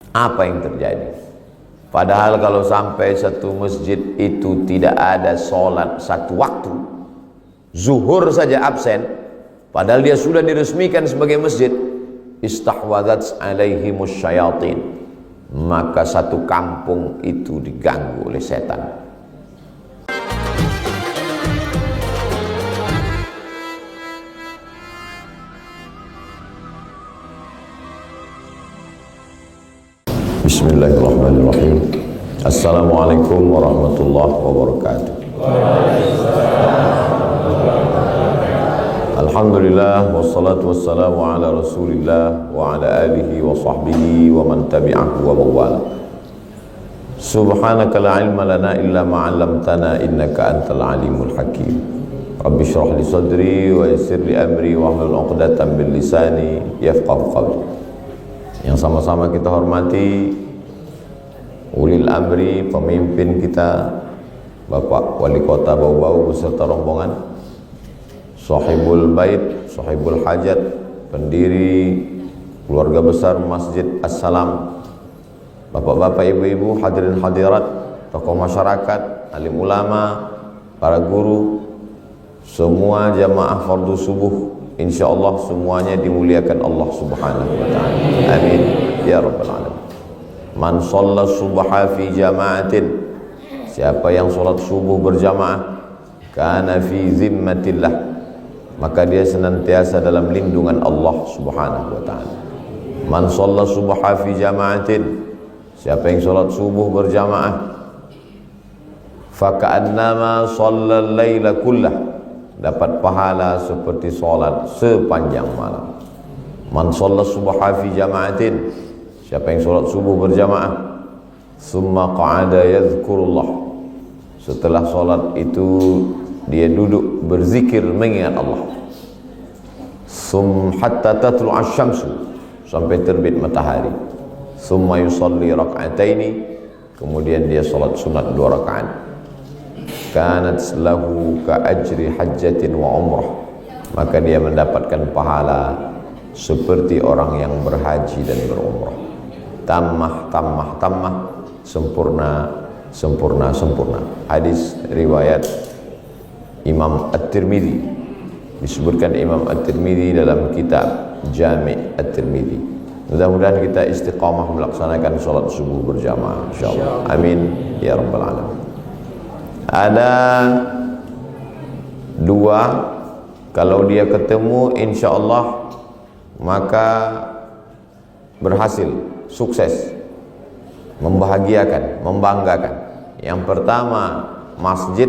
Apa yang terjadi? Padahal kalau sampai satu masjid itu tidak ada sholat satu waktu, zuhur saja absen, padahal dia sudah diresmikan sebagai masjid, istahwadat alaihimus syayatin, maka satu kampung itu diganggu oleh setan. Bismillahirrahmanirrahim. Assalamualaikum warahmatullahi wabarakatuh. Alhamdulillah wassalatu wassalamu ala Rasulillah wa ala alihi wa sahbihi wa man tabi'ahu wa mawala. Subhanaka la ilma lana illa ma 'allamtana innaka antal alimul hakim. Rabbi shrah li sadri wa yassir li amri wa hlul 'uqdatam min lisani yafqahu qawli. Yang sama-sama kita hormati ulil amri, pemimpin kita, Bapak Wali Kota Bau-Bau beserta rombongan, sahibul bait, sahibul hajat, pendiri keluarga besar Masjid As-Salam, bapak-bapak, ibu-ibu, hadirin hadirat, tokoh masyarakat, alim ulama, para guru, semua jamaah fardu subuh, insyaallah semuanya dimuliakan Allah Subhanahu wa taala. Amin ya rabbal alamin. Man shalla subha fi jama'atin, siapa yang salat subuh berjamaah, kana fi zimmatillah, maka dia senantiasa dalam lindungan Allah Subhanahu wa taala. Man shalla subha fi jama'atin, siapa yang salat subuh berjamaah, fa ka'annama shalla al-laila kullah, dapat pahala seperti salat sepanjang malam. Man shalla subha fi jama'atin, siapa yang sholat subuh berjamaah, summa qa'ada yadhkurullah, setelah sholat itu dia duduk berzikir mengingat Allah, hatta tatlu asy-syamsu, sampai terbit matahari, summa yusalli rak'ataini, kemudian dia sholat sunat 2 rakaat, kanat lahu ka ajri hajjatin wa umrah, maka dia mendapatkan pahala seperti orang yang berhaji dan berumrah. Tammah, tammah, tammah, sempurna, sempurna, sempurna. Hadis riwayat Imam At-Tirmidzi. Disebutkan Imam At-Tirmidzi dalam kitab Jami' At-Tirmidzi. Mudah-mudahan kita istiqamah melaksanakan sholat subuh berjamaah, insyaallah. Amin ya rabbal alamin. Ada 2, kalau dia ketemu insyaallah maka berhasil, sukses, membahagiakan, membanggakan. Yang pertama masjid,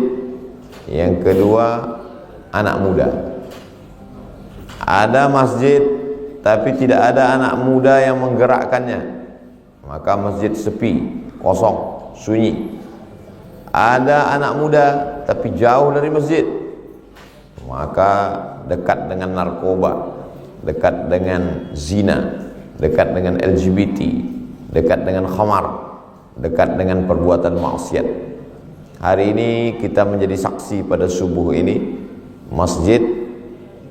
yang kedua anak muda. Ada masjid tapi tidak ada anak muda yang menggerakkannya, maka masjid sepi, kosong, sunyi. Ada anak muda tapi jauh dari masjid, maka dekat dengan narkoba, dekat dengan zina, dekat dengan LGBT, dekat dengan khamar, dekat dengan perbuatan maksiat. Hari ini kita menjadi saksi pada subuh ini, masjid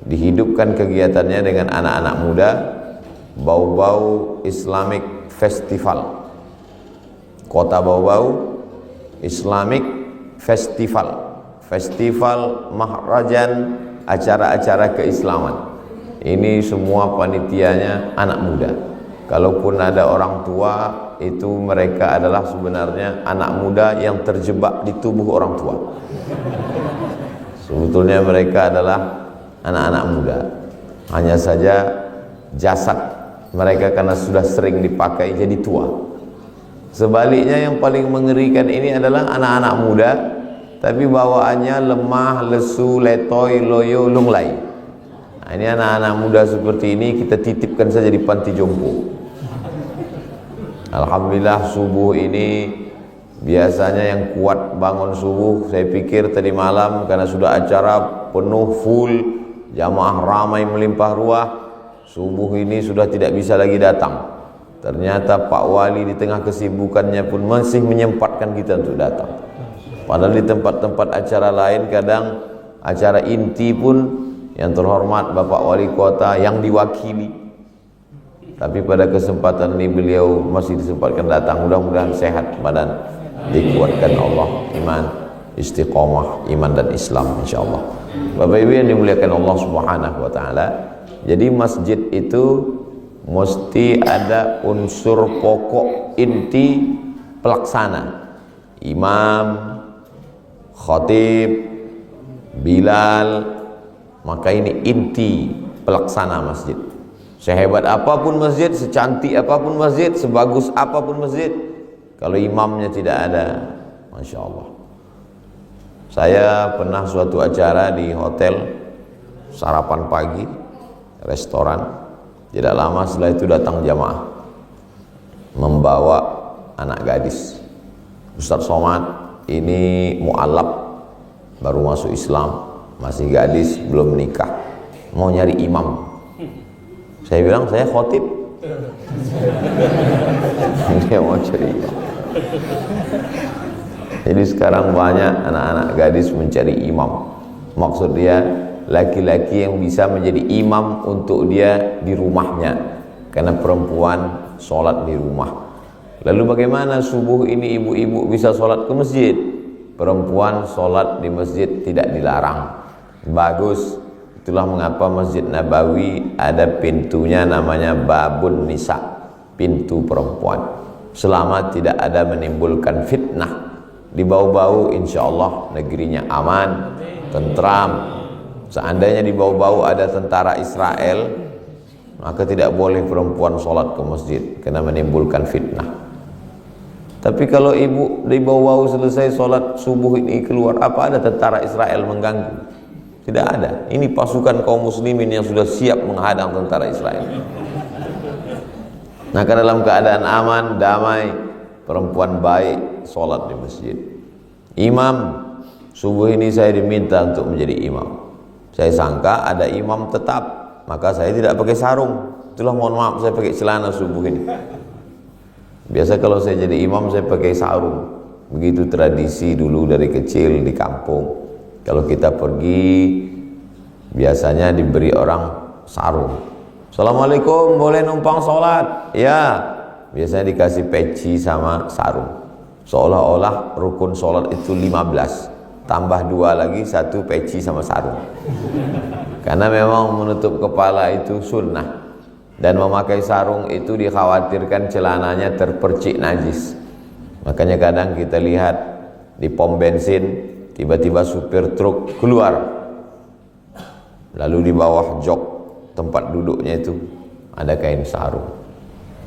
dihidupkan kegiatannya dengan anak-anak muda, Bau-Bau Islamic Festival. Kota Bau-Bau Islamic Festival, festival mahrajan, acara-acara keislaman. Ini semua panitianya anak muda. Kalaupun ada orang tua, itu mereka adalah sebenarnya anak muda yang terjebak di tubuh orang tua. Sebetulnya mereka adalah anak-anak muda, hanya saja jasad mereka karena sudah sering dipakai jadi tua. Sebaliknya yang paling mengerikan ini adalah anak-anak muda tapi bawaannya lemah, lesu, letoy, loyo, lunglai. Nah, ini anak-anak muda seperti ini kita titipkan saja di panti jompo. Alhamdulillah subuh ini biasanya yang kuat bangun subuh, saya pikir tadi malam karena sudah acara penuh full, jamaah ramai melimpah ruah, subuh ini sudah tidak bisa lagi datang. Ternyata Pak Wali di tengah kesibukannya pun masih menyempatkan kita untuk datang. Padahal di tempat-tempat acara lain kadang acara inti pun yang terhormat Bapak Wali Kota yang diwakili Tapi pada kesempatan ini beliau masih disempatkan datang. Mudah-mudahan sehat badan, dikuatkan Allah, iman, istiqomah, iman dan Islam insyaallah. Bapak Ibu yang dimuliakan Allah Subhanahu wa taala. Jadi masjid itu mesti ada unsur pokok inti pelaksana. Imam, khatib, Bilal, maka ini inti pelaksana masjid. Sehebat apapun masjid, secantik apapun masjid, sebagus apapun masjid, kalau imamnya tidak ada, Masya Allah. Saya pernah suatu acara di hotel, sarapan pagi, restoran. Tidak lama setelah itu datang jamaah membawa anak gadis. Ustaz Somad ini mu'alaf, baru masuk Islam, masih gadis, belum nikah, mau nyari imam. Saya bilang, saya khotib. Dia mau cari imam. Jadi sekarang banyak anak-anak gadis mencari imam. Maksud dia laki-laki yang bisa menjadi imam untuk dia di rumahnya, karena perempuan sholat di rumah. Lalu bagaimana subuh ini ibu-ibu bisa sholat ke masjid? Perempuan sholat di masjid tidak dilarang, bagus. Itulah mengapa Masjid Nabawi ada pintunya namanya Babun Nisa, pintu perempuan, selama tidak ada menimbulkan fitnah. Di bau-bau insya Allah negerinya aman, tentram. Seandainya di bau-bau ada tentara Israel, maka tidak boleh perempuan sholat ke masjid karena menimbulkan fitnah. Tapi kalau ibu di bau-bau selesai sholat subuh ini keluar, apa ada tentara Israel mengganggu? Tidak ada. Ini pasukan kaum muslimin yang sudah siap menghadang tentara Israel. Maka dalam keadaan aman, damai, perempuan baik sholat di masjid. Imam, subuh ini saya diminta untuk menjadi imam. Saya sangka ada imam tetap, maka saya tidak pakai sarung. Itulah mohon maaf saya pakai celana subuh ini. Biasa kalau saya jadi imam saya pakai sarung. Begitu tradisi dulu dari kecil di kampung. Kalau kita pergi biasanya diberi orang sarung. Assalamualaikum, boleh numpang sholat? Ya, biasanya dikasih peci sama sarung. Seolah-olah rukun sholat itu 15. Tambah 2 lagi, 1 peci sama sarung. Karena memang menutup kepala itu sunnah. Dan memakai sarung itu dikhawatirkan celananya terpercik najis. Makanya kadang kita lihat di pom bensin, tiba-tiba supir truk keluar, lalu di bawah jok tempat duduknya itu ada kain sarung.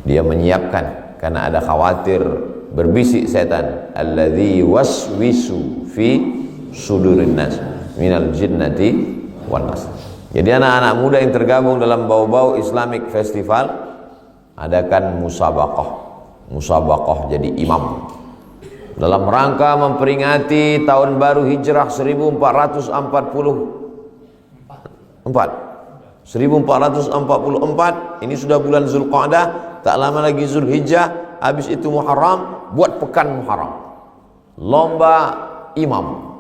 Dia menyiapkan karena ada khawatir berbisik setan, alladzi waswisu fi sudurin nas minal jinnati wan nas. Jadi anak-anak muda yang tergabung dalam bau-bau Islamic Festival adakan musabaqah jadi imam dalam rangka memperingati tahun baru Hijrah 1444. Ini sudah bulan Zulqa'dah, tak lama lagi Zulhijjah, habis itu Muharram, buat pekan Muharram. Lomba imam.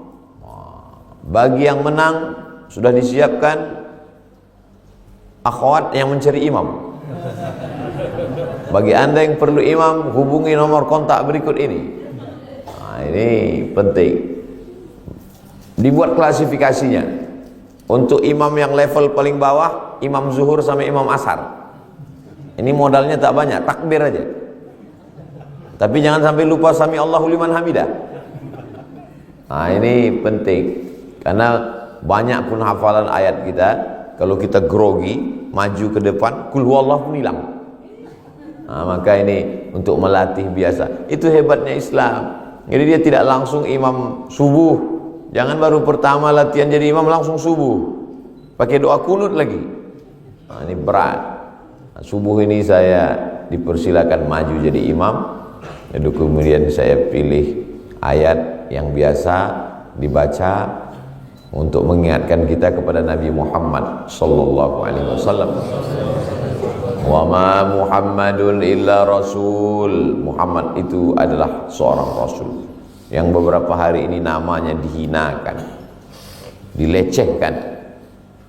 Bagi yang menang sudah disiapkan akhwat yang mencari imam. Bagi Anda yang perlu imam, hubungi nomor kontak berikut ini. Nah, ini penting. Dibuat klasifikasinya. Untuk imam yang level paling bawah, imam zuhur sama imam asar. Ini modalnya tak banyak, takbir aja. Tapi jangan sampai lupa sami Allahu liman hamidah. Nah, ini penting. Karena banyak pun hafalan ayat kita, kalau kita grogi, maju ke depan, kul huwallahu pun hilang. Nah, maka ini untuk melatih biasa. Itu hebatnya Islam. Jadi dia tidak langsung imam subuh. Jangan baru pertama latihan jadi imam langsung subuh. Pakai doa kunut lagi. Nah, ini berat. Nah, subuh ini saya dipersilakan maju jadi imam. Lalu kemudian saya pilih ayat yang biasa dibaca untuk mengingatkan kita kepada Nabi Muhammad sallallahu alaihi wasallam. Wa ma Muhammadun illa rasul. Muhammad itu adalah seorang rasul yang beberapa hari ini namanya dihinakan, dilecehkan.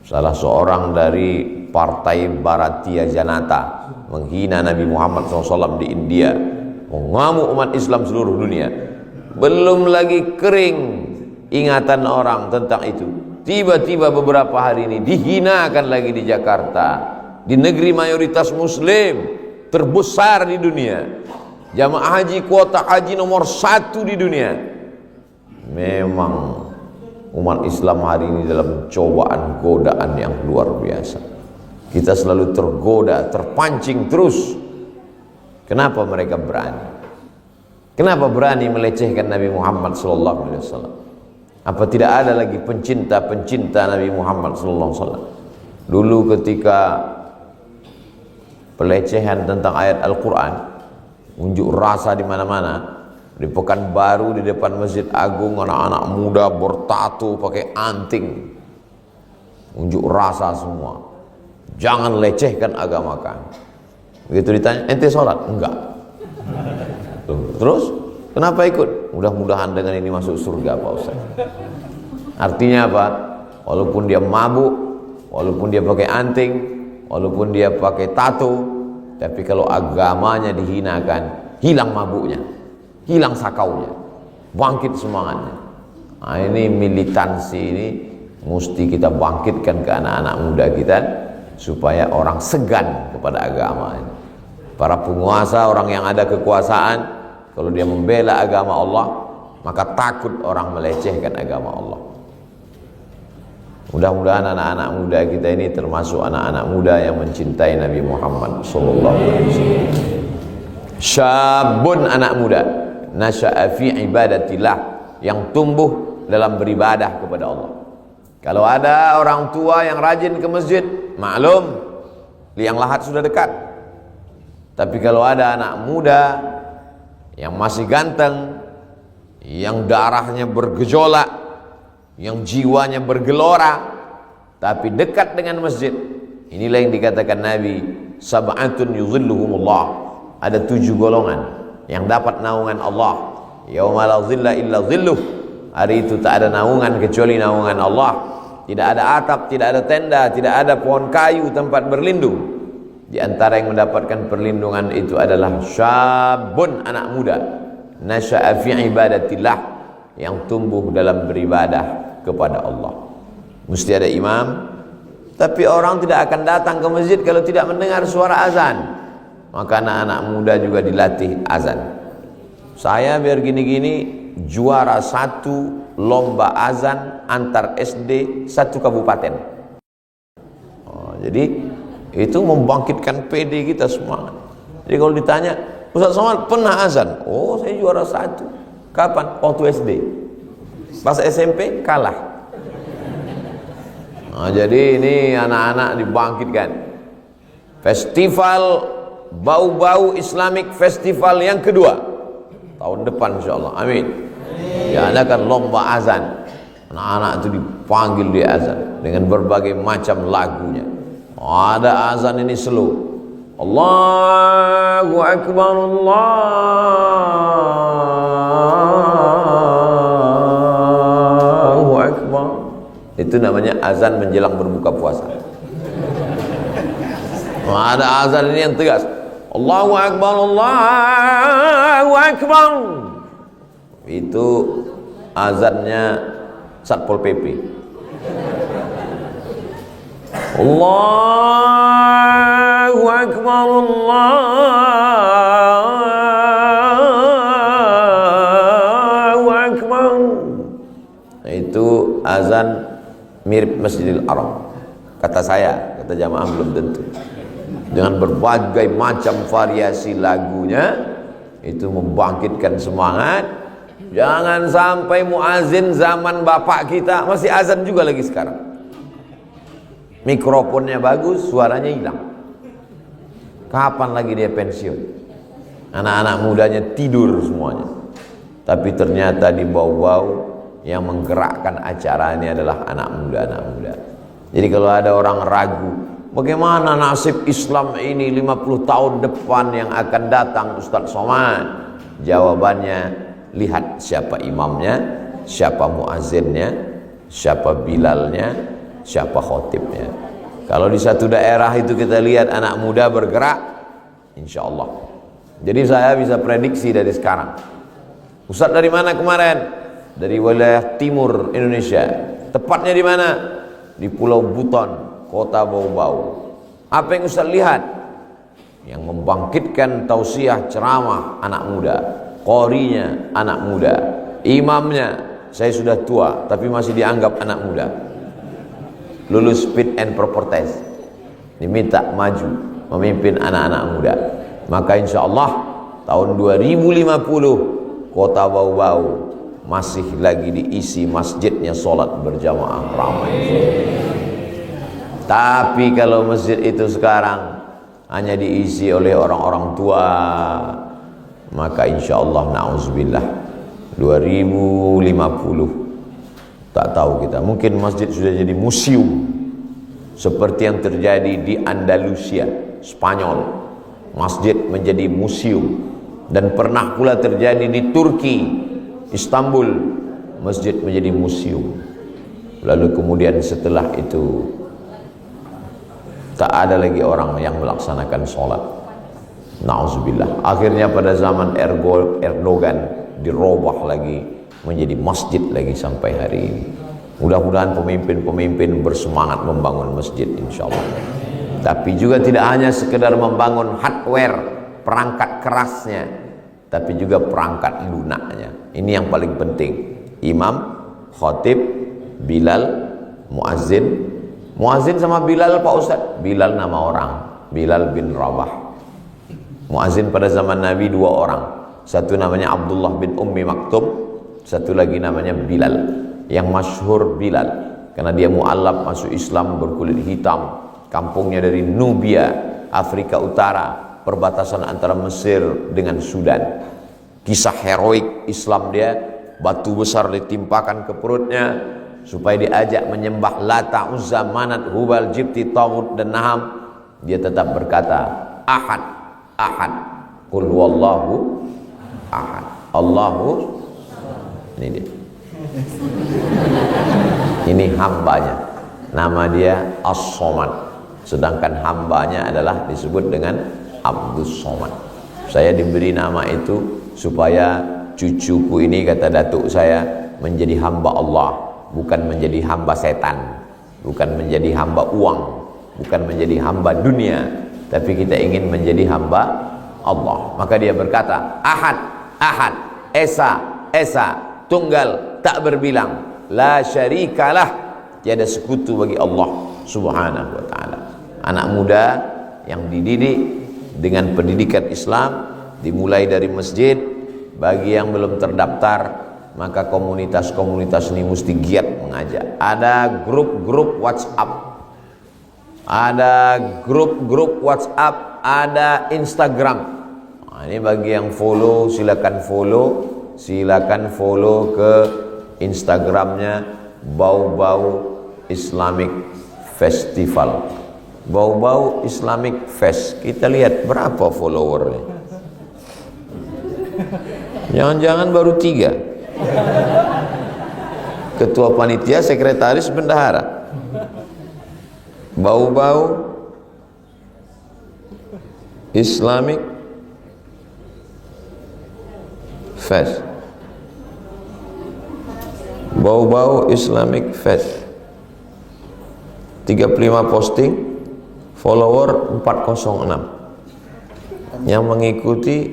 salah seorang dari partai Bharatiya Janata menghina Nabi Muhammad SAW di India, mengamuk umat Islam seluruh dunia. Belum lagi kering ingatan orang tentang itu, tiba-tiba beberapa hari ini dihinakan lagi di Jakarta, di negeri mayoritas muslim terbesar di dunia, jamaah haji, kuota haji nomor 1 di dunia. Memang umat Islam hari ini dalam cobaan godaan yang luar biasa. Kita selalu tergoda, terpancing terus. Kenapa mereka berani? Kenapa berani melecehkan Nabi Muhammad SAW? Apa tidak ada lagi pencinta-pencinta Nabi Muhammad SAW? Dulu ketika pelecehan tentang ayat Al-Quran, unjuk rasa di mana-mana, di Pekanbaru, di depan Masjid Agung, anak-anak muda bertato pakai anting, unjuk rasa semua. Jangan lecehkan agama kami. Begitu ditanya, ente sholat? Enggak. Terus kenapa ikut? Mudah-mudahan dengan ini masuk surga Pak Ustaz. Artinya apa? Walaupun dia mabuk, walaupun dia pakai anting, walaupun dia pakai tato, tapi kalau agamanya dihinakan, hilang mabuknya, hilang sakaunya, bangkit semangatnya. Nah, ini militansi ini mesti kita bangkitkan ke anak-anak muda kita supaya orang segan kepada agama ini. Para penguasa, orang yang ada kekuasaan, kalau dia membela agama Allah, maka takut orang melecehkan agama Allah. Mudah-mudahan anak-anak muda kita ini termasuk anak-anak muda yang mencintai Nabi Muhammad SAW. Syabun, anak muda, nasya'a fi ibadatillah, yang tumbuh dalam beribadah kepada Allah. Kalau ada orang tua yang rajin ke masjid, maklum, liang lahat sudah dekat. Tapi kalau ada anak muda yang masih ganteng, yang darahnya bergejolak, yang jiwanya bergelora, tapi dekat dengan masjid, inilah yang dikatakan Nabi, sab'atun yuzilluhumullah. Ada 7 golongan yang dapat naungan Allah. Yauma la zilla illa zilluh. Hari itu tak ada naungan kecuali naungan Allah. Tidak ada atap, tidak ada tenda, tidak ada pohon kayu tempat berlindung. Di antara yang mendapatkan perlindungan itu adalah syabun, anak muda, nasya'a fi ibadatillah, yang tumbuh dalam beribadah kepada Allah. Mesti ada imam, tapi orang tidak akan datang ke masjid kalau tidak mendengar suara azan. Maka anak-anak muda juga dilatih azan. Saya biar gini-gini juara 1 lomba azan antar SD 1 kabupaten. Jadi itu membangkitkan PD kita semangat. Jadi kalau ditanya, Ustaz Somad pernah azan? Oh, saya juara 1. Kapan? Waktu SD. Pas SMP kalah. Nah, jadi ini anak-anak dibangkitkan. Festival Bau-Bau Islamic Festival yang kedua tahun depan insyaallah. Amin. Diadakan lomba azan. Anak-anak itu dipanggil di azan dengan berbagai macam lagunya. Ada azan ini slow, Allahu Akbar, Allahu Akbar. Itu namanya azan menjelang berbuka puasa. Ada azan ini yang tegas, Allahu Akbar, Allahu Akbar. Itu azannya Satpol PP. Allahu Akbar, Allahu Akbar. Itu azan mirip Masjidil Haram. Kata saya, kata jamaah belum tentu. Dengan berbagai macam variasi lagunya, itu membangkitkan semangat. Jangan sampai muazin zaman bapak kita masih azan juga lagi sekarang. Mikrofonnya bagus, suaranya hilang. Kapan lagi dia pensiun? Anak-anak mudanya tidur semuanya. Tapi ternyata di bau-bau yang menggerakkan acara ini adalah anak muda. Jadi kalau ada orang ragu, bagaimana nasib Islam ini 50 tahun depan yang akan datang, Ustaz Somad? Jawabannya, lihat siapa imamnya, siapa muazzinnya, siapa bilalnya, siapa khotibnya. Kalau di satu daerah itu kita lihat anak muda bergerak, insya Allah. Jadi saya bisa prediksi dari sekarang. Ustaz dari mana kemarin? Dari wilayah timur Indonesia. Tepatnya di mana? Di Pulau Buton, Kota Bau-Bau. Apa yang Ustaz lihat? Yang membangkitkan tausiah ceramah anak muda, qorinya anak muda, imamnya saya sudah tua tapi masih dianggap anak muda, lulus fit and proper test, diminta maju memimpin anak-anak muda. Maka insya Allah tahun 2050 Kota Bau-Bau masih lagi diisi masjidnya, sholat berjamaah ramai. Tapi kalau masjid itu sekarang hanya diisi oleh orang-orang tua, maka insya Allah na'udzubillah 2050 tak tahu kita, mungkin masjid sudah jadi museum seperti yang terjadi di Andalusia, Spanyol. Masjid menjadi museum. Dan pernah pula terjadi di Turki, Istanbul, masjid menjadi museum. Lalu kemudian setelah itu tak ada lagi orang yang melaksanakan sholat. Na'udzubillah. Akhirnya pada zaman Erdogan dirubah lagi menjadi masjid lagi sampai hari ini. Mudah-mudahan pemimpin-pemimpin bersemangat membangun masjid insyaallah. Tapi juga tidak hanya sekedar membangun hardware, perangkat kerasnya, tapi juga perangkat lunaknya. Ini yang paling penting. Imam, khatib, Bilal, muazzin. Muazzin sama Bilal Pak Ustaz. Bilal nama orang, Bilal bin Rabah. Muazzin pada zaman Nabi 2 orang. Satu namanya Abdullah bin Ummi Maktum, satu lagi namanya Bilal. Yang masyhur Bilal karena dia mu'allab masuk Islam, berkulit hitam, kampungnya dari Nubia, Afrika Utara, perbatasan antara Mesir dengan Sudan. Kisah heroik Islam dia, batu besar ditimpakan ke perutnya supaya diajak menyembah Lata, Uzza, Manat, Hubal, Jibti, Tawud dan Naham. Dia tetap berkata Ahad, Ahad, Qul huwallahu Ahad, Allahu. Ini dia, ini hambanya, nama dia As-Somad, sedangkan hambanya adalah disebut dengan Abdus Somad. Saya diberi nama itu supaya cucuku ini, kata datuk saya, menjadi hamba Allah, bukan menjadi hamba setan, bukan menjadi hamba uang, bukan menjadi hamba dunia, tapi kita ingin menjadi hamba Allah. Maka dia berkata Ahad, Ahad, Esa, Esa, tunggal tak berbilang, la syarikalah, tiada sekutu bagi Allah subhanahu wa ta'ala. Anak muda yang dididik dengan pendidikan Islam dimulai dari masjid. Bagi yang belum terdaftar, maka komunitas-komunitas ini mesti giat mengajak. Ada grup-grup WhatsApp, ada grup-grup WhatsApp, ada Instagram. Nah, ini bagi yang follow silakan follow ke Instagramnya Bau-Bau Islamic Festival, Bau-Bau Islamic Fest. Kita lihat berapa followernya. Jangan-jangan baru 3. Ketua panitia, sekretaris, bendahara. Bau-Bau Islamic Fest, Bau-Bau Islamic Fest. 35 posting, follower 406. Yang mengikuti,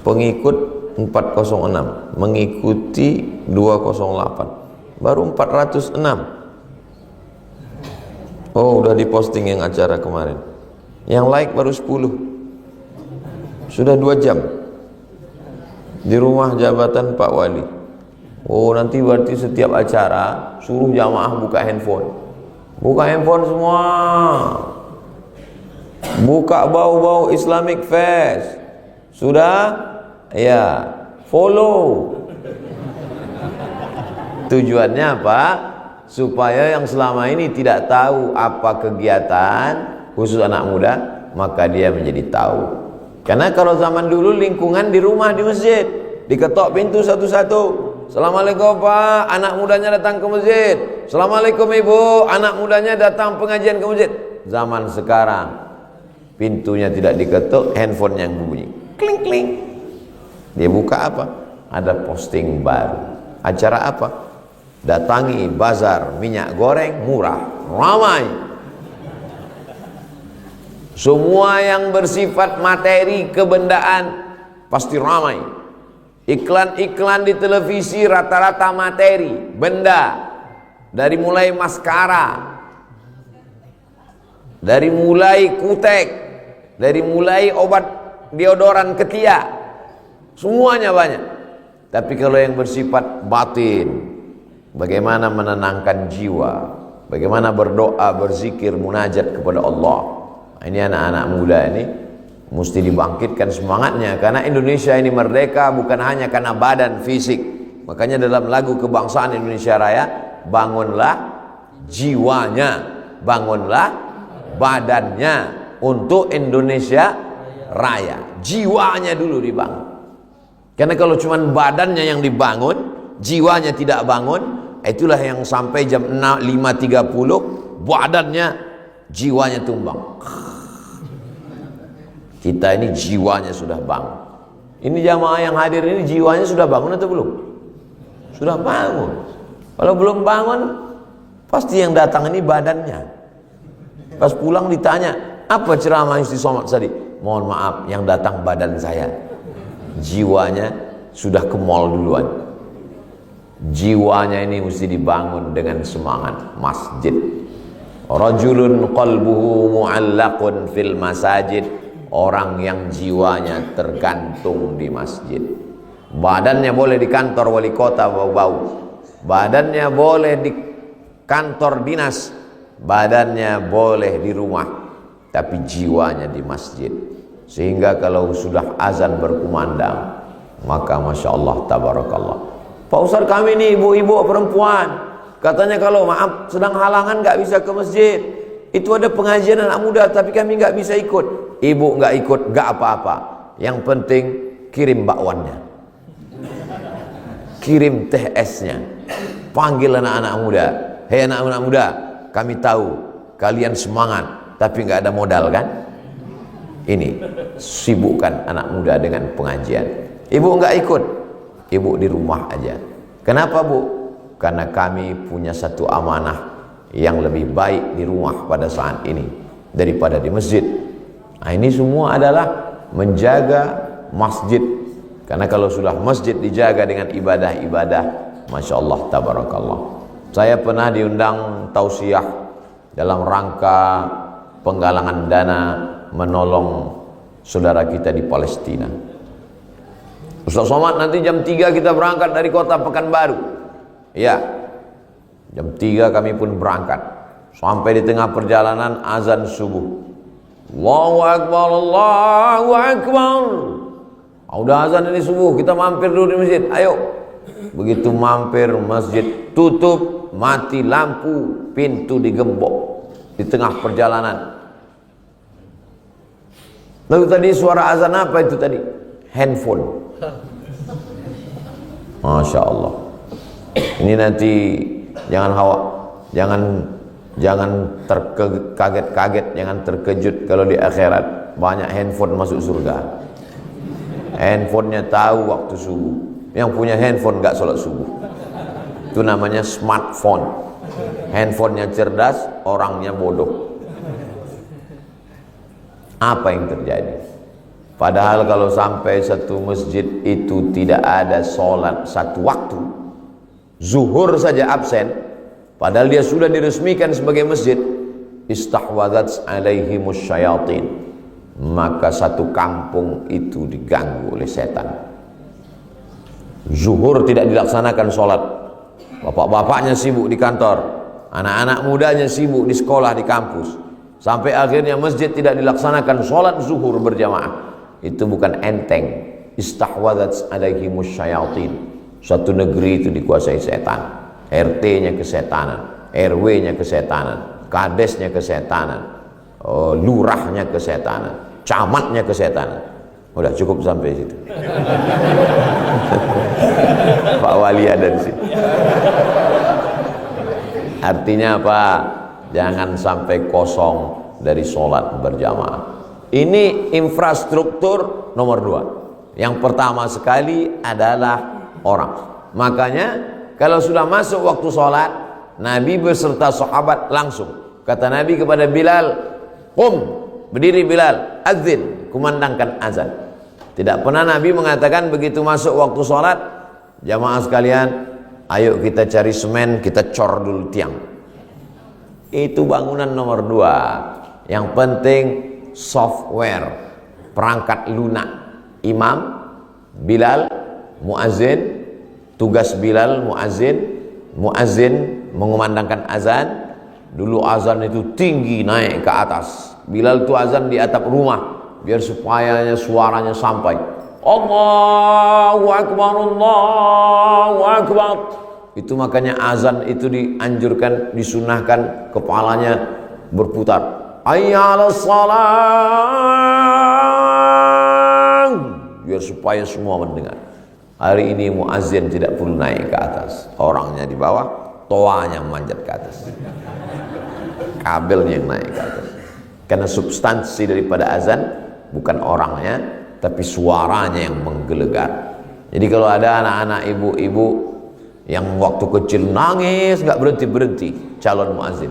pengikut 406, mengikuti 208, baru 406. Oh, udah diposting yang acara kemarin. Yang like baru 10. Sudah 2 jam di rumah jabatan Pak Wali. Oh, nanti berarti setiap acara suruh jamaah buka handphone. Buka handphone semua. Buka Bau-Bau Islamic Fest. Sudah? Ya, follow. Tujuannya apa? Supaya yang selama ini tidak tahu apa kegiatan khusus anak muda, maka dia menjadi tahu. Karena kalau zaman dulu lingkungan di rumah, di masjid, diketok pintu satu-satu. Assalamualaikum Pak, anak mudanya datang ke masjid. Assalamualaikum Ibu, anak mudanya datang pengajian ke masjid. Zaman sekarang pintunya tidak diketuk, handphone yang bunyi, kling kling. Dia buka apa? Ada posting baru. Acara apa? Datangi bazar minyak goreng murah, ramai. Semua yang bersifat materi kebendaan pasti ramai. Iklan-iklan di televisi rata-rata materi, benda. Dari mulai maskara, dari mulai kutek, dari mulai obat deodoran ketiak, semuanya banyak. Tapi kalau yang bersifat batin, bagaimana menenangkan jiwa, bagaimana berdoa, berzikir, munajat kepada Allah. Ini anak-anak muda ini mesti dibangkitkan semangatnya, karena Indonesia ini merdeka bukan hanya karena badan fisik. Makanya dalam lagu kebangsaan Indonesia Raya, bangunlah jiwanya, bangunlah badannya untuk Indonesia Raya. Jiwanya dulu dibangun. Karena kalau cuma badannya yang dibangun, jiwanya tidak bangun, itulah yang sampai jam 5.30 badannya, jiwanya tumbang. Kita ini jiwanya sudah bangun. Ini jamaah yang hadir ini jiwanya sudah bangun atau belum? Sudah bangun. Kalau belum bangun, pasti yang datang ini badannya. Pas pulang ditanya, apa ceramah Ustaz Somad tadi? Mohon maaf, yang datang badan saya. Jiwanya sudah ke mall duluan. Jiwanya ini mesti dibangun dengan semangat masjid. Rajulun qalbuhu mu'allaqun fil masajid. Orang yang jiwanya tergantung di masjid. Badannya boleh di kantor wali kota bau-bau, badannya boleh di kantor dinas, badannya boleh di rumah, tapi jiwanya di masjid. Sehingga kalau sudah azan berkumandang, maka Masya Allah, tabarakallah. Pak Ustaz, kami ini ibu-ibu perempuan, katanya kalau maaf sedang halangan gak bisa ke masjid. Itu ada pengajian anak muda, tapi kami gak bisa ikut. Ibu gak ikut, gak apa-apa. Yang penting kirim bakwannya, kirim teh esnya, panggil anak-anak muda. Hei anak-anak muda, kami tahu kalian semangat, tapi gak ada modal kan? Ini sibukkan anak muda dengan pengajian. Ibu gak ikut, ibu di rumah aja. Kenapa Bu? Karena kami punya satu amanah yang lebih baik di rumah pada saat ini daripada di masjid. Nah, ini semua adalah menjaga masjid. Karena kalau sudah masjid dijaga dengan ibadah-ibadah, Masya Allah, tabarakallah. Saya pernah diundang tausiah dalam rangka penggalangan dana menolong saudara kita di Palestina. Ustaz Somad, nanti jam 3 kita berangkat dari kota Pekanbaru. Ya, jam 3 kami pun berangkat. Sampai di tengah perjalanan azan subuh. Allahu Akbar, Allahu Akbar. Udah azan ini subuh, kita mampir dulu di masjid. Ayo. Begitu mampir masjid, tutup, mati lampu, pintu digembok di tengah perjalanan. Lalu tadi suara azan apa itu tadi? Handphone. Masya Allah. Ini nanti jangan terkaget-kaget, jangan terkejut kalau di akhirat banyak handphone masuk surga. Handphonenya tahu waktu subuh. Yang punya handphone gak sholat subuh, itu namanya smartphone. Handphonenya cerdas, orangnya bodoh. Apa yang terjadi? Padahal kalau sampai satu masjid itu tidak ada sholat satu waktu, zuhur saja absen, padahal dia sudah diresmikan sebagai masjid, istahwadats alaihimus syayatin, maka satu kampung itu diganggu oleh setan. Zuhur tidak dilaksanakan sholat, bapak-bapaknya sibuk di kantor, anak-anak mudanya sibuk di sekolah, di kampus, sampai akhirnya masjid tidak dilaksanakan sholat zuhur berjamaah. Itu bukan enteng. Istahwadats alaihimus syayatin. Suatu negeri itu dikuasai setan. RT-nya kesetanan, RW-nya kesetanan, kadesnya kesetanan, lurahnya kesetanan, camatnya kesetanan. Udah cukup sampai situ. Pak wali ada di sini. Artinya apa? Jangan sampai kosong dari sholat berjamaah. Ini infrastruktur nomor 2. Yang pertama sekali adalah orang. Makanya kalau sudah masuk waktu sholat, Nabi beserta sahabat langsung. Kata Nabi kepada Bilal, "Qum, berdiri Bilal, azin, kumandangkan azan." Tidak pernah Nabi mengatakan begitu masuk waktu sholat, jamaah sekalian, ayo kita cari semen, kita cor dulu tiang. Itu bangunan nomor 2. Yang penting software, perangkat lunak. Imam, Bilal, muazin, tugas Bilal muazin mengumandangkan azan. Dulu azan itu tinggi naik ke atas. Bilal itu azan di atap rumah biar supaya suaranya sampai. Allahu Akbar, Allahu Akbar. Itu makanya azan itu dianjurkan, disunahkan kepalanya berputar. Hayya 'alas shalah. Biar supaya semua mendengar. Hari ini muazin tidak perlu naik ke atas. Orangnya di bawah, toanya manjat ke atas. Kabelnya yang naik ke atas. Karena substansi daripada azan bukan orangnya, tapi suaranya yang menggelegar. Jadi kalau ada anak-anak ibu-ibu yang waktu kecil nangis nggak berhenti-berhenti, calon muazin,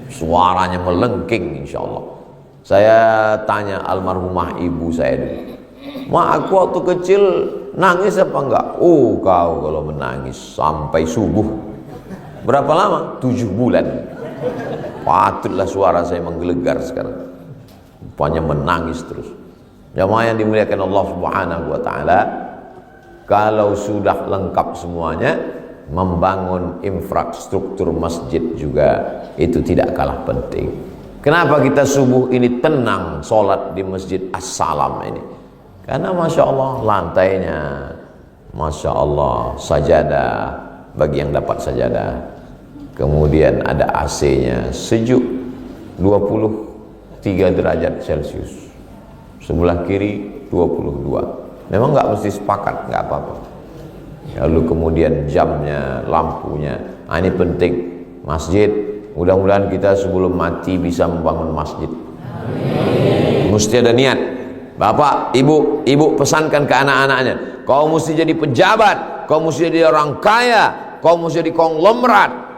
suaranya melengking, insya Allah. Saya tanya almarhumah ibu saya dulu, "Ma, aku waktu kecil nangis apa enggak?" "Oh, kau kalau menangis sampai subuh." "Berapa lama?" 7 bulan. Patutlah suara saya menggelegar sekarang. Rupanya menangis terus. Jamaah yang dimuliakan Allah Subhanahu wa taala, kalau sudah lengkap semuanya, membangun infrastruktur masjid juga itu tidak kalah penting. Kenapa kita subuh ini tenang sholat di Masjid As-Salam ini? Karena Masya Allah lantainya, Masya Allah sajadah bagi yang dapat sajadah. Kemudian ada AC-nya, sejuk 23 derajat Celcius. Sebelah kiri 22. Memang nggak mesti sepakat, nggak apa-apa. Lalu kemudian jamnya, lampunya, ini penting. Masjid, mudah-mudahan kita sebelum mati bisa membangun masjid. Amin. Mesti ada niat. Bapak, ibu pesankan ke anak-anaknya, kau mesti jadi pejabat, kau mesti jadi orang kaya, kau mesti jadi konglomerat.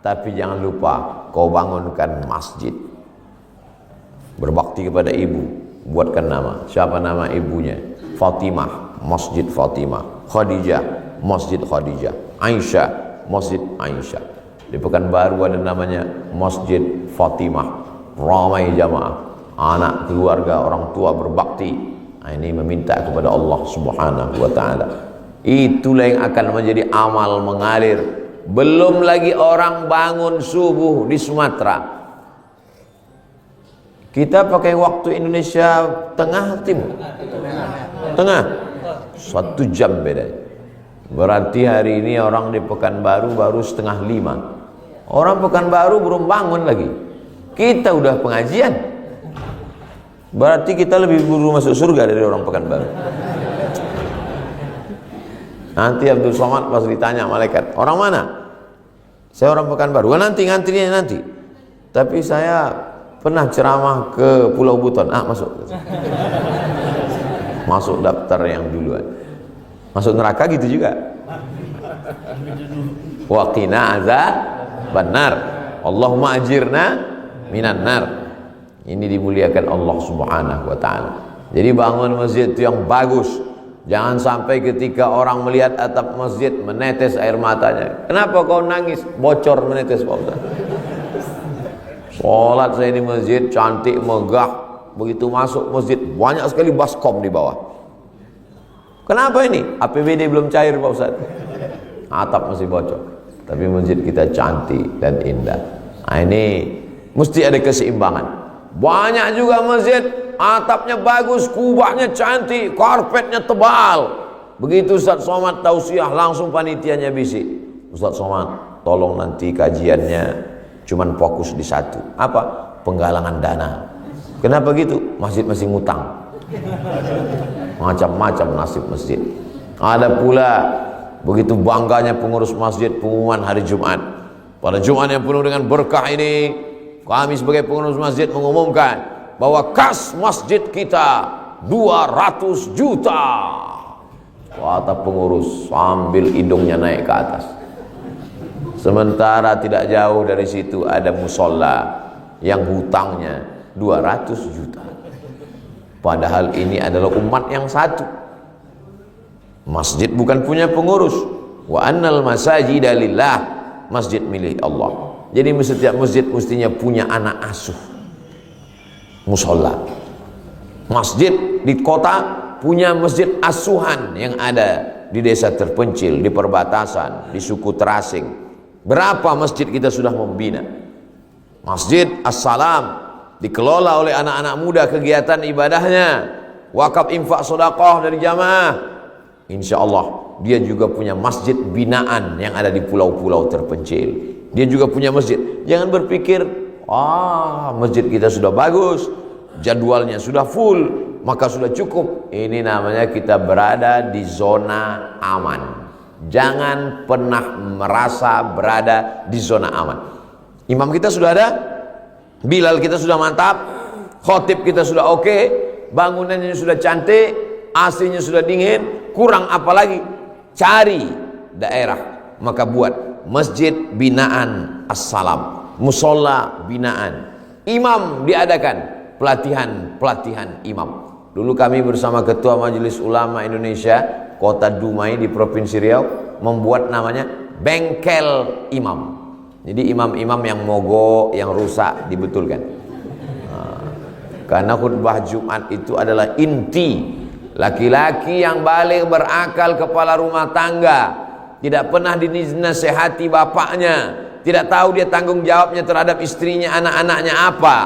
Tapi jangan lupa kau bangunkan masjid. Berbakti kepada ibu, buatkan nama. Siapa nama ibunya? Fatimah, Masjid Fatimah. Khadijah, Masjid Khadijah. Aisyah, Masjid Aisyah. Di Pekanbaru ada namanya Masjid Fatimah. Ramai jamaah, anak, keluarga, orang tua berbakti. Ini meminta kepada Allah Subhanahu wa taala. Itulah yang akan menjadi amal mengalir. Belum lagi orang bangun subuh di Sumatera. Kita pakai waktu Indonesia tengah timur. Tengah. 1 jam beda. Berarti hari ini orang di Pekanbaru baru 4:30. Orang Pekanbaru belum bangun lagi. Kita udah pengajian. Berarti kita lebih buru masuk surga dari orang Pekanbaru. Nanti Abdul Somad pas ditanya malaikat, "Orang mana?" "Saya orang Pekanbaru." Nanti. Tapi saya pernah ceramah ke Pulau Buton. Masuk. Masuk daftar yang duluan. Masuk neraka gitu juga. Wa qina azaban nar. Allahumma ajirna minan nar. Ini dimuliakan Allah Subhanahu wa taala. Jadi bangun masjid itu yang bagus. Jangan sampai ketika orang melihat atap masjid menetes air matanya. "Kenapa kau nangis?" "Bocor menetes, Pak Ustaz." Sholat saya di masjid cantik, megah. Begitu masuk masjid banyak sekali baskom di bawah. Kenapa ini? APBD belum cair, Pak Ustaz. Atap masih bocor. Tapi masjid kita cantik dan indah. Ini mesti ada keseimbangan. Banyak juga masjid atapnya bagus, kubahnya cantik, karpetnya tebal. Begitu Ustaz Somad tausiah, langsung panitianya bisik, "Ustaz Somad, tolong nanti kajiannya cuman fokus di satu." "Apa?" "Penggalangan dana." "Kenapa gitu?" "Masjid masih ngutang." Macam-macam nasib masjid. Ada pula Begitu bangganya pengurus masjid pengumuman hari Jumat. Pada Jumat yang penuh dengan berkah ini, kami sebagai pengurus masjid mengumumkan bahwa kas masjid kita 200 juta. Kata pengurus sambil hidungnya naik ke atas. Sementara tidak jauh dari situ ada musola yang hutangnya 200 juta. Padahal ini adalah umat yang satu. Masjid bukan punya pengurus. Wa annal masajida lillah, masjid milik Allah. Jadi setiap masjid mestinya punya anak asuh, musola. Masjid di kota punya masjid asuhan yang ada di desa terpencil, di perbatasan, di suku terasing. Berapa masjid kita sudah membina? Masjid As-Salam dikelola oleh anak-anak muda, kegiatan ibadahnya wakaf, infak, sedekah dari jamaah. Insya Allah dia juga punya masjid binaan yang ada di pulau-pulau terpencil. Dia juga punya masjid. Jangan berpikir masjid kita sudah bagus, jadwalnya sudah full, maka sudah cukup. Ini namanya kita berada di zona aman. Jangan pernah merasa berada di zona aman. Imam kita sudah ada, Bilal kita sudah mantap, khotib kita sudah oke, bangunannya sudah cantik, AC-nya sudah dingin, kurang apa lagi? Cari daerah, maka buat masjid binaan As-Salam, musola binaan, imam diadakan, pelatihan imam. Dulu kami bersama Ketua Majelis Ulama Indonesia Kota Dumai di Provinsi Riau membuat namanya bengkel imam. Jadi imam-imam yang mogok, yang rusak dibetulkan. Karena khutbah Jumat itu adalah inti. Laki-laki yang balik berakal, kepala rumah tangga, tidak pernah dinasehati bapaknya, tidak tahu dia tanggung jawabnya terhadap istrinya, anak-anaknya apa.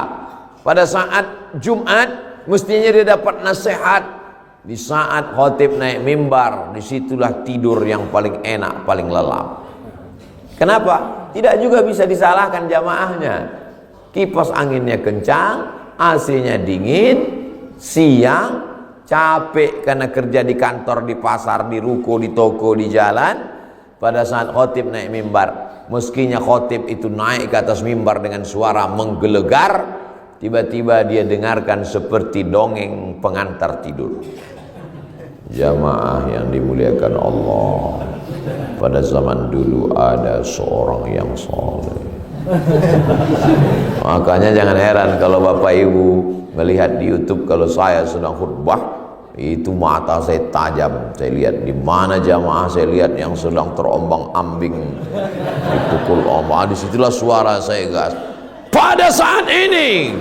Pada saat Jumat mestinya dia dapat nasihat. Di saat khotib naik mimbar, disitulah tidur yang paling enak, paling lelap. Kenapa? Tidak juga bisa disalahkan jamaahnya. Kipas anginnya kencang, AC-nya dingin, siang, capek karena kerja di kantor, di pasar, di ruko, di toko, di jalan. Pada saat khotib naik mimbar, meskinya khotib itu naik ke atas mimbar dengan suara menggelegar, tiba-tiba dia dengarkan seperti dongeng pengantar tidur. Jamaah yang dimuliakan Allah, pada zaman dulu ada seorang yang soleh. Makanya jangan heran kalau Bapak Ibu melihat di YouTube kalau saya sedang khutbah, itu mata saya tajam. Saya lihat di mana jamaah, saya lihat yang sedang terombang-ambing, dipukul ombak. Disitulah suara saya gas. Pada saat ini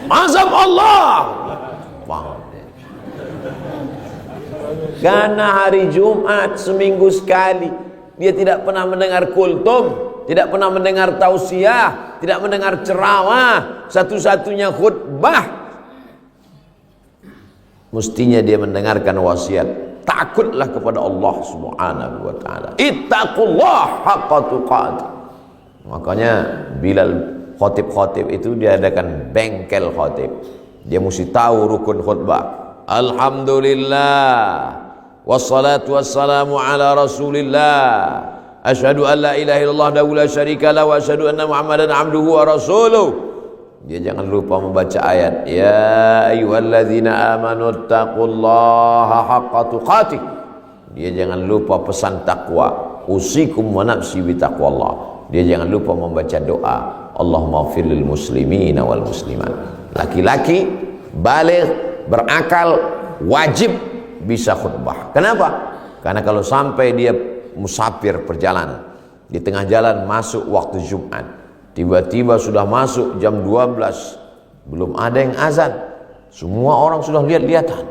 azab Allah. Karena hari Jumat seminggu sekali, dia tidak pernah mendengar kultum, tidak pernah mendengar tausiah, tidak mendengar ceramah, satu-satunya khutbah. Mestinya dia mendengarkan wasiat, takutlah kepada Allah Subhanahu wa taala. Ittaqullah haqqa tuqatih. Makanya Bilal khotib-khotib itu diadakan bengkel khotib. Dia mesti tahu rukun khutbah. Alhamdulillah wassalatu wassalamu ala Rasulillah. Asyhadu an la ilaha illallah wa la syarika lahu wa asyhadu anna Muhammadan abduhu wa rasuluh. Dia jangan lupa membaca ayat ya ayyuhalladzina amanu taqullaha haqqa tuqatih. Dia jangan lupa pesan takwa, usikum wa nafsi bi taqwallah. Dia jangan lupa membaca doa Allahumma ighfir lil muslimina wal muslimat. Laki-laki baligh berakal wajib bisa khutbah. Kenapa? Karena kalau sampai dia musafir perjalanan, di tengah jalan masuk waktu Jumat, tiba-tiba sudah masuk jam 12, belum ada yang azan, semua orang sudah lihat-lihatan.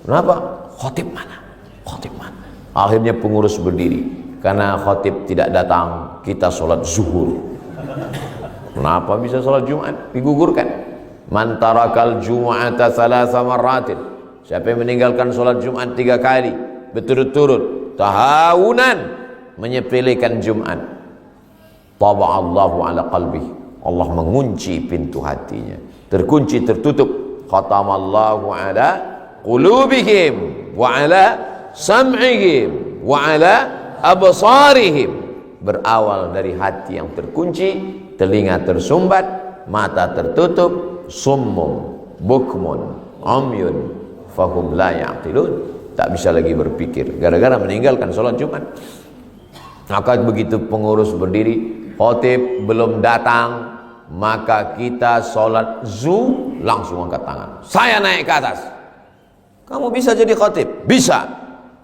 Kenapa? Khotib mana? Khotib mana? Akhirnya pengurus berdiri, karena khotib tidak datang, kita sholat zuhur. Kenapa bisa sholat Jumat? Digugurkan. Man tarakal jum'ata thalatha marratin. Siapa yang meninggalkan sholat Jumat 3 kali berturut-turut, tahawunan, menyepelekan Jumat, taba'allahu ala qalbih, Allah mengunci pintu hatinya, terkunci, tertutup. Khatamallahu ala qulubihim wa ala sam'ihim wa ala absarihim. Berawal dari hati yang terkunci, telinga tersumbat, mata tertutup, summum bukmun umyun fahum la ya'qilun, tak bisa lagi berpikir gara-gara meninggalkan sholat Jumat. Maka begitu pengurus berdiri, khatib belum datang, maka kita sholat zuhur langsung angkat tangan, saya naik ke atas. Kamu bisa jadi khatib? Bisa.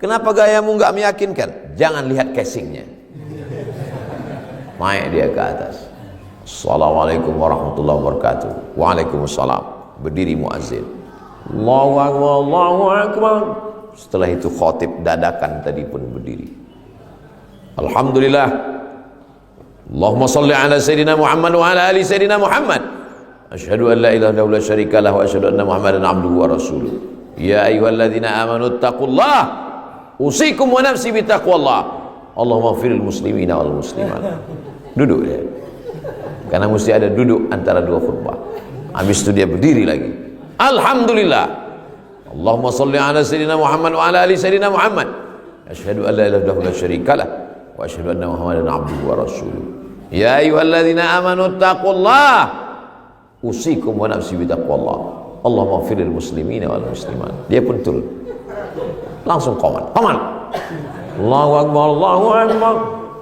Kenapa gayamu nggak meyakinkan? Jangan lihat casingnya. Naik dia ke atas. Assalamualaikum warahmatullahi wabarakatuh. Waalaikumsalam. Berdiri muazzin. Allahu akbar, Allahu akbar. Setelah itu khatib dadakan tadi pun berdiri. Alhamdulillah. Allahumma salli ala sayyidina Muhammad wa ala ali sayyidina Muhammad. Asyhadu an la ilaha illallah syarika lahu wa asyhadu anna Muhammadan abduhu wa rasuluh. Ya ayyuhalladzina amanu taqullaha usikum wa nafsi bitaqwallah. Allahumma firil muslimina wal muslimat. Duduk dia, karena mesti ada duduk antara dua khutbah. Habis itu dia berdiri lagi. Alhamdulillah. Allahumma salli ala sayyidina Muhammad wa ala ali sayyidina Muhammad. Asyhadu an la ilaha illallah syarika lahu wa asyhadu anna Muhammadan abduhu wa rasuluh. Ya ayyuhalladzina amanu taqullaha usikum wa nafsi bitaqwallah. Allahumma firil muslimina wal muslimat. Dia pun turun. Langsung qomat. Allahu akbar, Allahu akbar.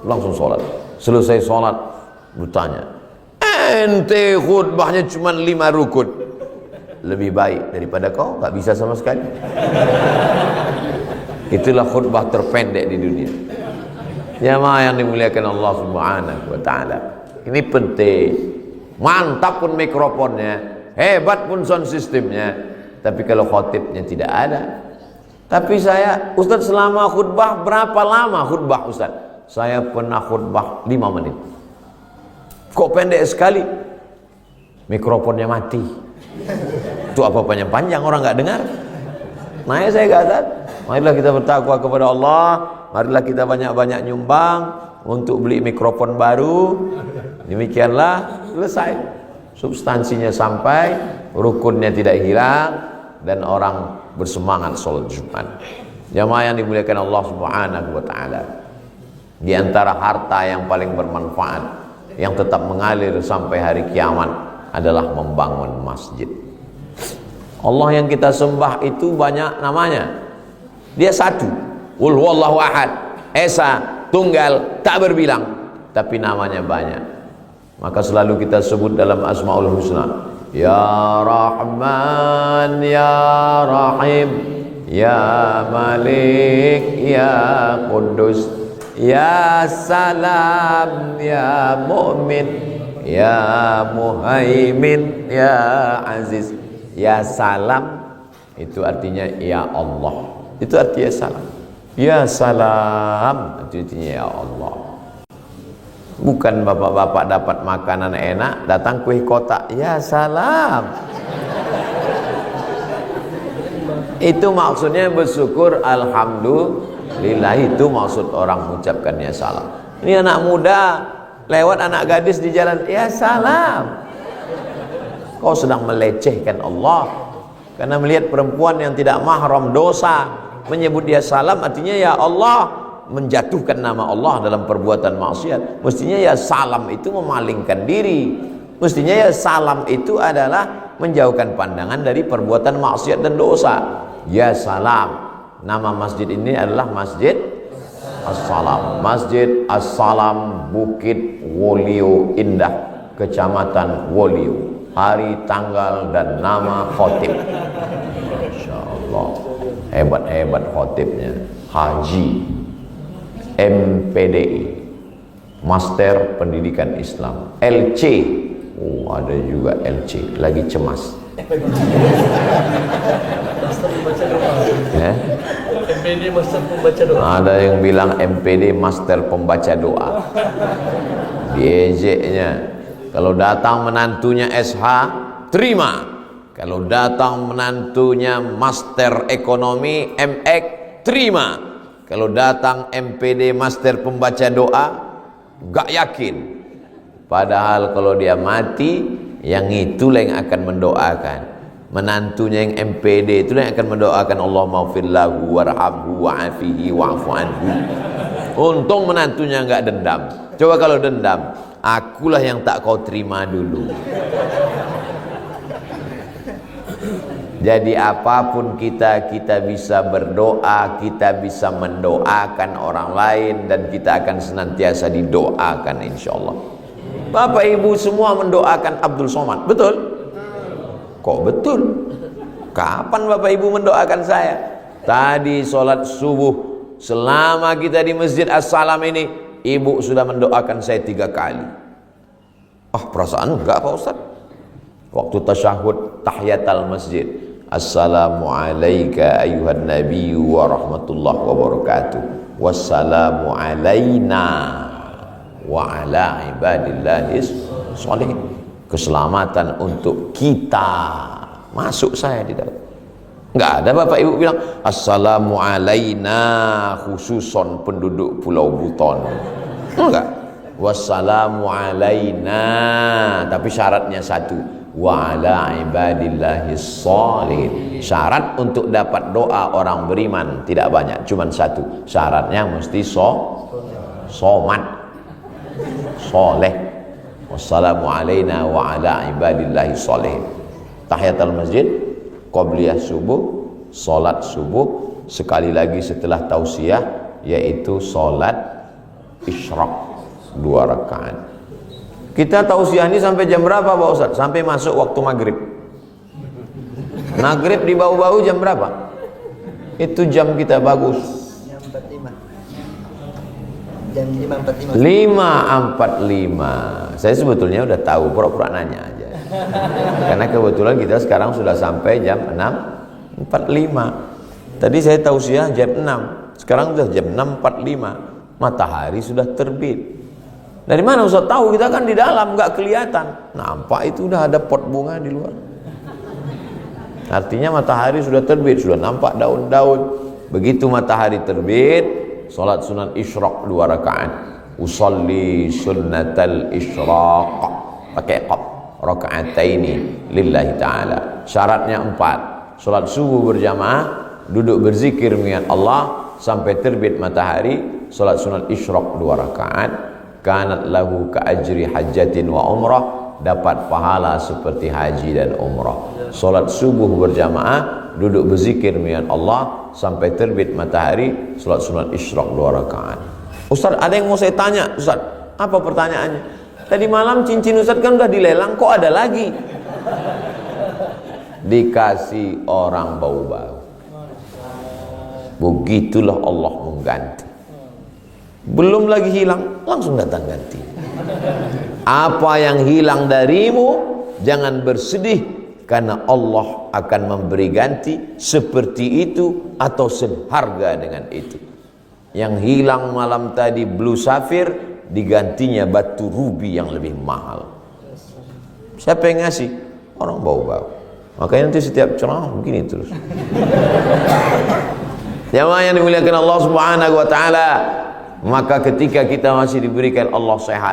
Langsung sholat. Selesai sholat bertanya, ente khutbahnya cuma 5 rukun, lebih baik daripada kau gak bisa sama sekali. Itulah khutbah terpendek di dunia. Jamaah yang dimuliakan Allah subhanahu wa ta'ala, ini penting. Mantap pun mikrofonnya, hebat pun sound systemnya, tapi kalau khotibnya tidak ada. Tapi saya, Ustaz, selama khutbah berapa lama khutbah Ustaz? Saya pernah khutbah 5 menit. Kok pendek sekali? Mikrofonnya mati. Itu apa panjang orang nggak dengar. Nah, saya kata, marilah kita bertakwa kepada Allah, marilah kita banyak-banyak nyumbang untuk beli mikrofon baru. Demikianlah selesai. Substansinya sampai, rukunnya tidak hilang, dan orang bersemangat sholat Jumat. Jamaah yang dimuliakan Allah subhanahu wa ta'ala, di antara harta yang paling bermanfaat yang tetap mengalir sampai hari kiamat adalah membangun masjid. Allah yang kita sembah itu banyak namanya. Dia satu, Qul huwallahu ahad, esa, tunggal, tak berbilang, tapi namanya banyak. Maka selalu kita sebut dalam Asmaul Husna, Ya Rahman, Ya Rahim, Ya Malik, Ya Qudus, Ya Salam, Ya Mu'min, Ya Muhaimin, Ya Aziz. Ya Salam itu artinya Ya Allah, itu artinya salam. Ya Salam itu artinya Ya Allah. Bukan bapak-bapak dapat makanan enak datang kuih kotak, Ya Salam. Itu maksudnya bersyukur, alhamdulillah. Itu maksud orang mengucapkan Ya Salam. Ini anak muda lewat anak gadis di jalan, Ya Salam. Kau sedang melecehkan Allah, karena melihat perempuan yang tidak mahram dosa, menyebut Ya Salam artinya Ya Allah, menjatuhkan nama Allah dalam perbuatan maksiat. Mestinya Ya Salam itu memalingkan diri. Mestinya Ya Salam itu adalah menjauhkan pandangan dari perbuatan maksiat dan dosa. Ya Salam. Nama masjid ini adalah Masjid As-Salam. Masjid As-Salam, Bukit Wolio Indah, Kecamatan Wolio. Hari, tanggal, dan nama khotib. Masya Allah, hebat-hebat khotibnya. Haji MPDI, Master Pendidikan Islam. LC, oh ada juga LC, lagi cemas. MPD Master Pembaca Doa. Ada yang bilang MPD Master Pembaca Doa. Diejeknya. Kalau datang menantunya SH, terima. Kalau datang menantunya Master Ekonomi MX, terima. Kalau datang MPD Master Pembaca Doa, gak yakin. Padahal kalau dia mati, yang itulah yang akan mendoakan. Menantunya yang MPD itulah yang akan mendoakan Allah maghfir lahu warhamhu wa'afihi wa'fu anhu. Untung menantunya enggak dendam. Coba kalau dendam, akulah yang tak kau terima dulu. Jadi apapun kita bisa berdoa, kita bisa mendoakan orang lain, dan kita akan senantiasa didoakan insyaallah. Bapak Ibu semua mendoakan Abdul Somad, betul? Kok betul? Kapan Bapak Ibu mendoakan saya? Tadi sholat subuh, selama kita di Masjid As-Salam ini, Ibu sudah mendoakan saya 3 kali. Perasaan enggak Pak Ustaz? Waktu tasyahud tahiyatul masjid, assalamu alayka ayuhan nabiyyu wa rahmatullahi wa barakatuh, wassalamu alayna wa ala ibadillahis sholihin. Keselamatan untuk kita. Masuk saya di dalam. Enggak ada Bapak Ibu bilang assalamu alayna khususon penduduk Pulau Buton. Enggak. Wassalamu alayna, tapi syaratnya satu, wa ala ibadillahis sholihin. Syarat untuk dapat doa orang beriman tidak banyak, cuma satu. Syaratnya mesti somat, soleh. Wassalamu alayna wa ala ibadillahi sholihin. Tahiyatul masjid, qobliyah subuh, salat subuh, sekali lagi setelah tausiah yaitu salat isyraq 2 rakaat. Kita tausiah ini sampai jam berapa Pak Ustaz? Sampai masuk waktu maghrib. Maghrib di bau-bau jam berapa? Itu jam kita bagus. Jam 45. Jam 5.45. 5.45. Saya sebetulnya udah tahu, pura-pura nanya aja. Karena kebetulan kita sekarang sudah sampai jam 6.45. Tadi saya tausiah jam 6. Sekarang sudah jam 6.45. Matahari sudah terbit. Dari mana Ustaz tahu? Kita kan di dalam, nggak kelihatan. Nampak itu udah ada pot bunga di luar. Artinya matahari sudah terbit, sudah nampak daun-daun. Begitu matahari terbit, salat sunan isyraq 2 rakaat. Usolli sunnatal isyraq, pakai qaf, rakaataini lillahi ta'ala. Syaratnya 4. Salat subuh berjamaah, duduk berzikir mengingat Allah sampai terbit matahari. Salat sunan isyraq 2 rakaat. Kanat lahu ka ajri hajjatin wa umrah, dapat pahala seperti haji dan umrah. Salat subuh berjamaah, duduk berzikir mengingat Allah sampai terbit matahari, salat sunat isyraq 2 rakaat. Ustaz, ada yang mau saya tanya, Ustaz. Apa pertanyaannya? Tadi malam cincin Ustaz kan udah dilelang, kok ada lagi? Dikasih orang bau-bau. Begitulah Allah mengganti. Belum lagi hilang, langsung datang ganti. Apa yang hilang darimu, jangan bersedih, karena Allah akan memberi ganti seperti itu atau seharga dengan itu. Yang hilang malam tadi blue sapphire, digantinya batu rubi yang lebih mahal. Siapa yang ngasih? Orang bau-bau. Makanya nanti setiap ceramah begini terus. Jamaah yang dimuliakan Allah Subhanahu wa taala, maka ketika kita masih diberikan Allah sehat,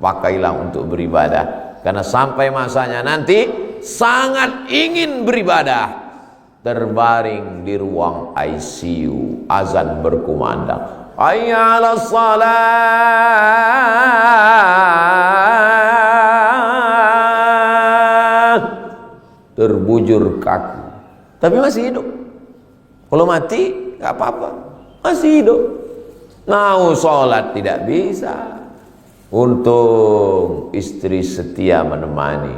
pakailah untuk beribadah. Karena sampai masanya nanti sangat ingin beribadah, terbaring di ruang ICU, azan berkumandang, hayya 'alas shalah, terbujur kaku, tapi masih hidup. Kalau mati nggak apa-apa, masih hidup. Mau sholat tidak bisa. Untung istri setia menemani.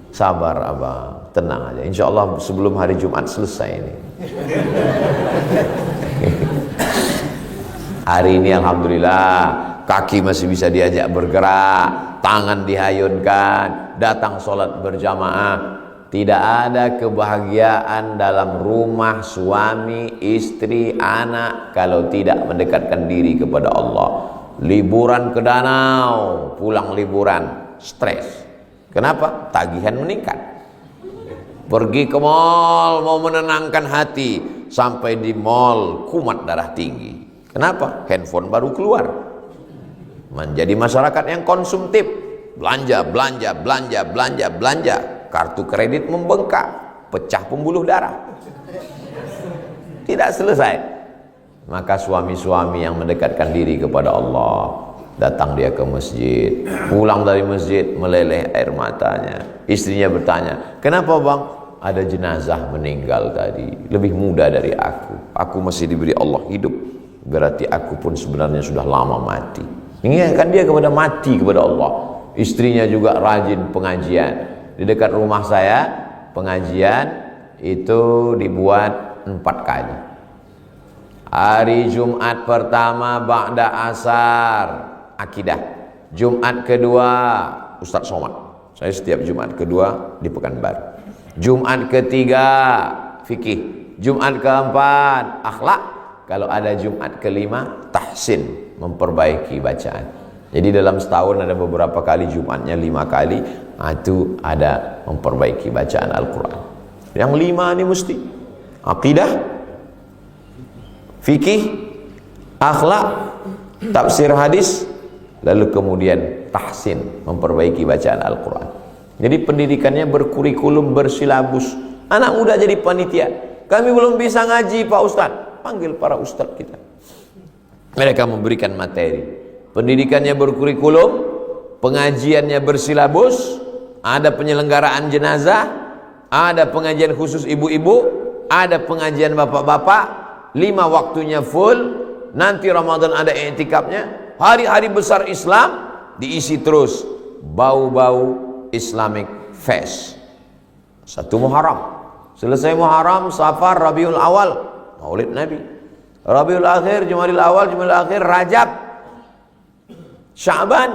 Sabar abang, tenang aja. Insya Allah sebelum hari Jumat selesai ini. Hari ini alhamdulillah kaki masih bisa diajak bergerak, tangan dihayunkan, datang sholat berjamaah. Tidak ada kebahagiaan dalam rumah suami, istri, anak kalau tidak mendekatkan diri kepada Allah. Liburan ke danau, pulang liburan, stres. Kenapa? Tagihan meningkat. Pergi ke mall, mau menenangkan hati, sampai di mall kumat darah tinggi. Kenapa? Handphone baru keluar. Menjadi masyarakat yang konsumtif, belanja, belanja, belanja, belanja, belanja. Kartu kredit membengkak. pecah pembuluh darah. Tidak selesai. Maka suami-suami yang mendekatkan diri kepada Allah, datang dia ke masjid, pulang dari masjid meleleh air matanya. Istrinya bertanya, kenapa bang? Ada jenazah meninggal tadi, lebih muda dari aku masih diberi Allah hidup, berarti aku pun sebenarnya sudah lama mati. Ingatkan dia kepada mati kepada Allah. Istrinya juga rajin pengajian. Di dekat rumah saya pengajian itu dibuat 4 kali. Hari Jumat pertama ba'da asar akidah, Jumat kedua Ustaz Somad, saya setiap Jumat kedua di Pekanbaru. Jumat ketiga fikih, Jumat keempat akhlak, kalau ada Jumat kelima tahsin, memperbaiki bacaan. Jadi dalam setahun ada beberapa kali Jumatnya 5 kali, itu ada memperbaiki bacaan Al-Quran. Yang 5 ini mesti akidah, fikih, akhlak, tafsir hadis, lalu kemudian tahsin, memperbaiki bacaan Al-Quran. Jadi pendidikannya berkurikulum, bersilabus. Anak muda jadi panitia, kami belum bisa ngaji Pak Ustadz, panggil para ustadz kita, mereka memberikan materi. Pendidikannya berkurikulum, pengajiannya bersilabus, ada penyelenggaraan jenazah, ada pengajian khusus ibu-ibu, ada pengajian bapak-bapak, 5 waktunya full. Nanti Ramadan ada i'tikafnya. Hari-hari besar Islam diisi terus bau-bau Islamic Fest. 1 Muharram, selesai Muharram, Safar, Rabiul Awal, Maulid Nabi, Rabiul Akhir, Jumadil Awal, Jumadil Akhir, Rajab, Sya'ban,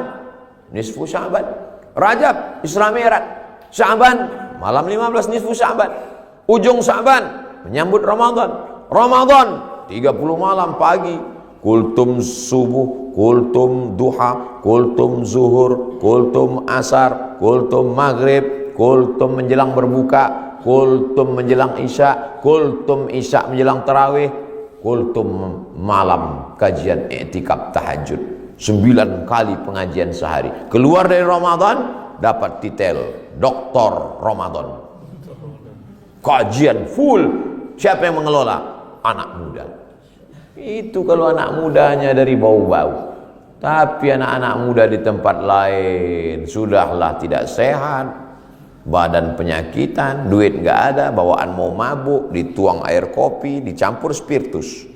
nisfu Sya'ban, Rajab, Isra Mi'raj, Sya'ban, malam 15 nisfu Sya'ban, ujung Sya'ban menyambut Ramadan, Ramadan 30 malam pagi, kultum subuh, kultum duha, kultum zuhur, kultum asar, kultum maghrib, kultum menjelang berbuka, kultum menjelang isya, kultum isya menjelang tarawih, kultum malam kajian i'tikaf tahajud. 9 kali pengajian sehari. Keluar dari Ramadan dapat titel Doktor Ramadan. Kajian full. Siapa yang mengelola? Anak muda. Itu kalau anak mudanya dari bau-bau. Tapi anak-anak muda di tempat lain sudahlah tidak sehat, badan penyakitan, duit nggak ada, bawaan mau mabuk, dituang air kopi, dicampur spiritus,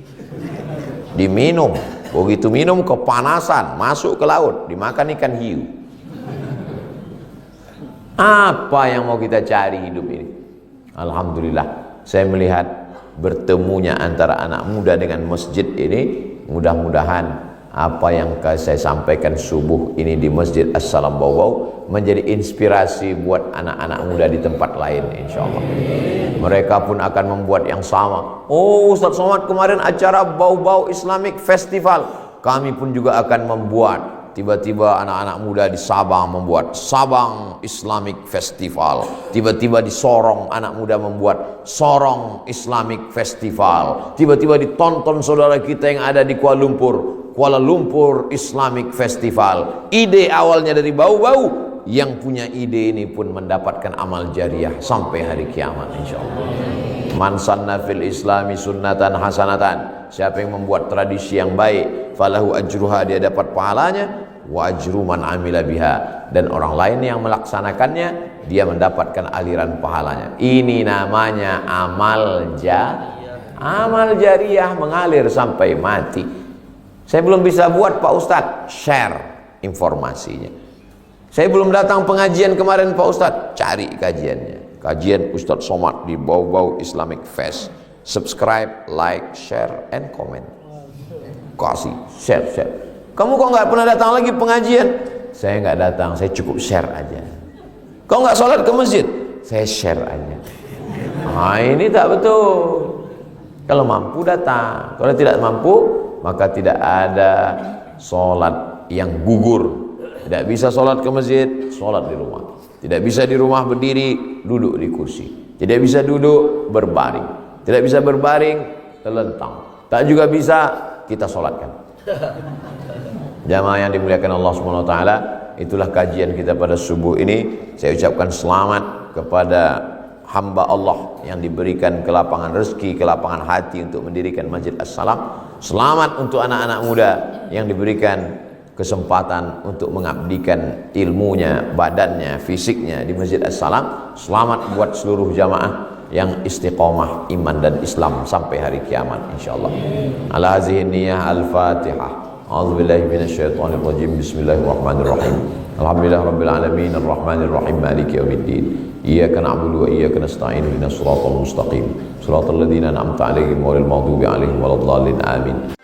diminum. Begitu minum kepanasan, masuk ke laut, dimakan ikan hiu. Apa yang mau kita cari hidup ini? Alhamdulillah, saya melihat bertemunya antara anak muda dengan masjid ini, mudah-mudahan apa yang saya sampaikan subuh ini di Masjid Assalam Bau-Bau menjadi inspirasi buat anak-anak muda di tempat lain, insyaallah. Mereka pun akan membuat yang sama. Oh, Ustaz Somad kemarin acara Bau-Bau Islamic Festival, kami pun juga akan membuat. Tiba-tiba anak-anak muda di Sabang membuat Sabang Islamic Festival. Tiba-tiba di Sorong anak muda membuat Sorong Islamic Festival. Tiba-tiba ditonton saudara kita yang ada di Kuala Lumpur Islamic Festival. Ide awalnya dari Bau-Bau, yang punya ide ini pun mendapatkan amal jariah sampai hari kiamat, insyaallah. Man sanna fil islami sunnatan hasanatan, siapa yang membuat tradisi yang baik, falahu ajruha, dia dapat pahalanya, wa ajru man amila biha, dan orang lain yang melaksanakannya dia mendapatkan aliran pahalanya. Ini namanya amal jariah, mengalir sampai mati. Saya belum bisa buat Pak Ustadz, share informasinya. Saya belum datang pengajian kemarin Pak Ustadz, cari kajiannya. Kajian Ustadz Somad di Bau-Bau Islamic Fest. Subscribe, like, share, and comment. Kasih, share. Kamu kok nggak pernah datang lagi pengajian? Saya nggak datang, saya cukup share aja. Kok nggak sholat ke masjid? Saya share aja. Nah, ini tak betul. Kalau mampu datang, kalau tidak mampu maka tidak ada sholat yang gugur. Tidak bisa sholat ke masjid, sholat di rumah. Tidak bisa di rumah berdiri, duduk di kursi. Tidak bisa duduk, berbaring. Tidak bisa berbaring, telentang. Tak juga bisa, kita sholatkan. Jamaah yang dimuliakan Allah SWT, itulah kajian kita pada subuh ini. Saya ucapkan selamat kepada hamba Allah yang diberikan kelapangan rezeki, kelapangan hati untuk mendirikan Masjid As-Salam. Selamat untuk anak-anak muda yang diberikan kesempatan untuk mengabdikan ilmunya, badannya, fisiknya di Masjid As-Salam. Selamat buat seluruh jamaah yang istiqomah iman dan Islam sampai hari kiamat insyaallah. Ala hazihi niyyah al-Fatihah. A'udzubillahi minasyaitonir rajim. Bismillahirrahmanirrahim. Alhamdulillah rabbil alamin arrahmanir rahim maliki yaumiddin. Iyyaka na'budu wa iyyaka nasta'in ihdinas siratal mustaqim. Shiratal ladzina an'amta 'alaihim ghairil maghdubi 'alaihim waladdallin. Amin.